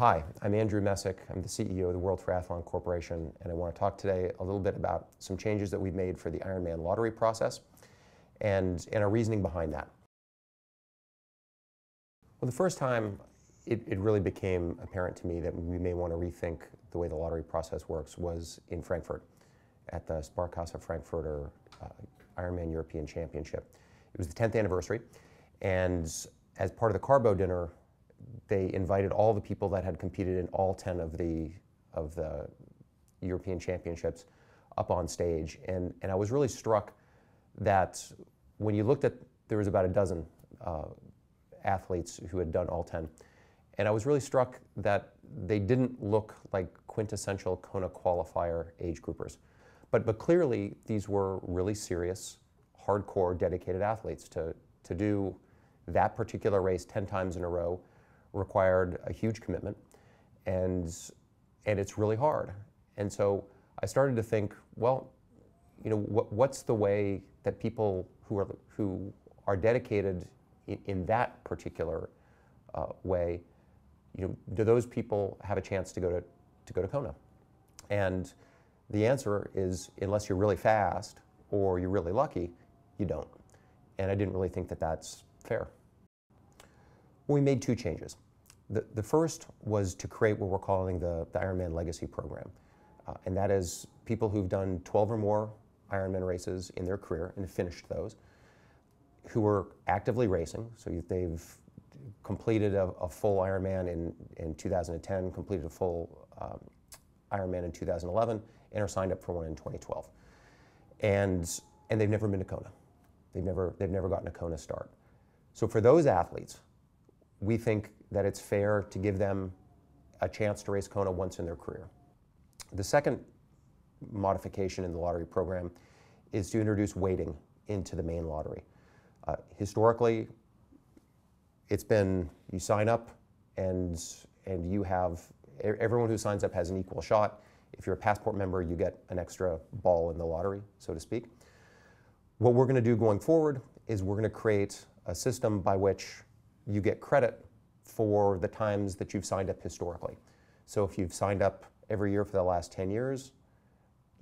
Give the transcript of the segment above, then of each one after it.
Hi, I'm Andrew Messick. I'm the CEO of the World Triathlon Corporation, and I want to talk today a little bit about some changes that we've made for the Ironman lottery process and our reasoning behind that. Well, the first time it really became apparent to me that we may want to rethink the way the lottery process works was in Frankfurt at the Sparkasse Frankfurter Ironman European Championship. It was the 10th anniversary, and as part of the Carbo dinner, they invited all the people that had competed in all 10 of the European Championships up on stage. And I was really struck that when you looked at, there was about a dozen athletes who had done all 10. And I was really struck that they didn't look like quintessential Kona qualifier age groupers. But clearly, these were really serious, hardcore, dedicated athletes. To do that particular race 10 times in a row required a huge commitment, and it's really hard. And so I started to think, well, you know, what's the way that people who are dedicated in that particular way, you know, do those people have a chance to go to Kona? And the answer is, unless you're really fast or you're really lucky, you don't. And I didn't really think that that's fair. Well, we made two changes. The first was to create what we're calling the Ironman Legacy Program. And that is people who've done 12 or more Ironman races in their career and finished those, who are actively racing. So they've completed a full Ironman in 2010, completed a full Ironman in 2011, and are signed up for one in 2012. And they've never been to Kona. They've never gotten a Kona start. So for those athletes, we think that it's fair to give them a chance to race Kona once in their career. The second modification in the lottery program is to introduce weighting into the main lottery. Historically, it's been you sign up and you have, everyone who signs up has an equal shot. If you're a Passport member, you get an extra ball in the lottery, so to speak. What we're going to do going forward is we're going to create a system by which you get credit for the times that you've signed up historically. So if you've signed up every year for the last 10 years,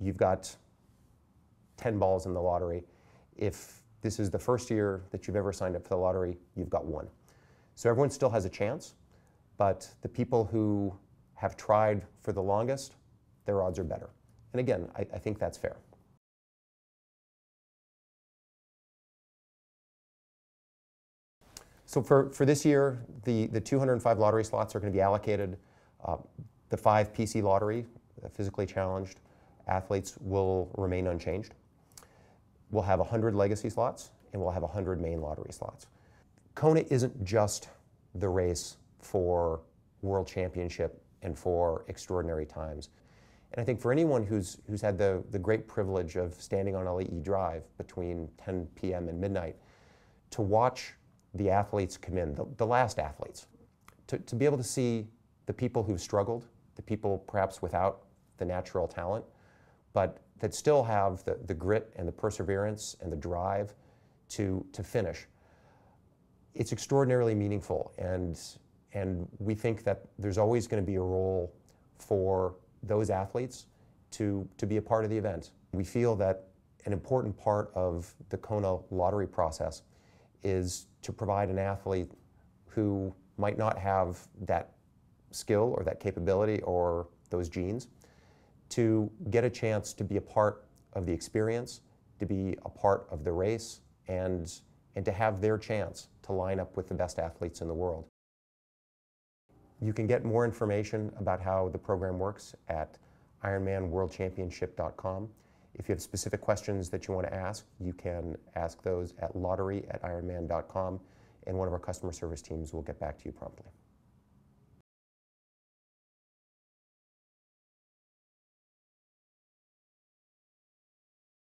you've got 10 balls in the lottery. If this is the first year that you've ever signed up for the lottery, you've got one. So everyone still has a chance, but the people who have tried for the longest, their odds are better. And again, I think that's fair. So for this year, the 205 lottery slots are going to be allocated. The 5 PC lottery, physically challenged athletes, will remain unchanged. We'll have 100 legacy slots, and we'll have 100 main lottery slots. Kona isn't just the race for World Championship and for extraordinary times. And I think for anyone who's had the great privilege of standing on LEE Drive between 10 p.m. and midnight to watch the athletes come in, the last athletes, to be able to see the people who've struggled, the people perhaps without the natural talent, but that still have the grit and the perseverance and the drive to finish. It's extraordinarily meaningful, and we think that there's always going to be a role for those athletes to be a part of the event. We feel that an important part of the Kona lottery process is to provide an athlete who might not have that skill or that capability or those genes to get a chance to be a part of the experience, to be a part of the race, and to have their chance to line up with the best athletes in the world. You can get more information about how the program works at ironmanworldchampionship.com. If you have specific questions that you want to ask, you can ask those at lottery@ironman.com, and one of our customer service teams will get back to you promptly.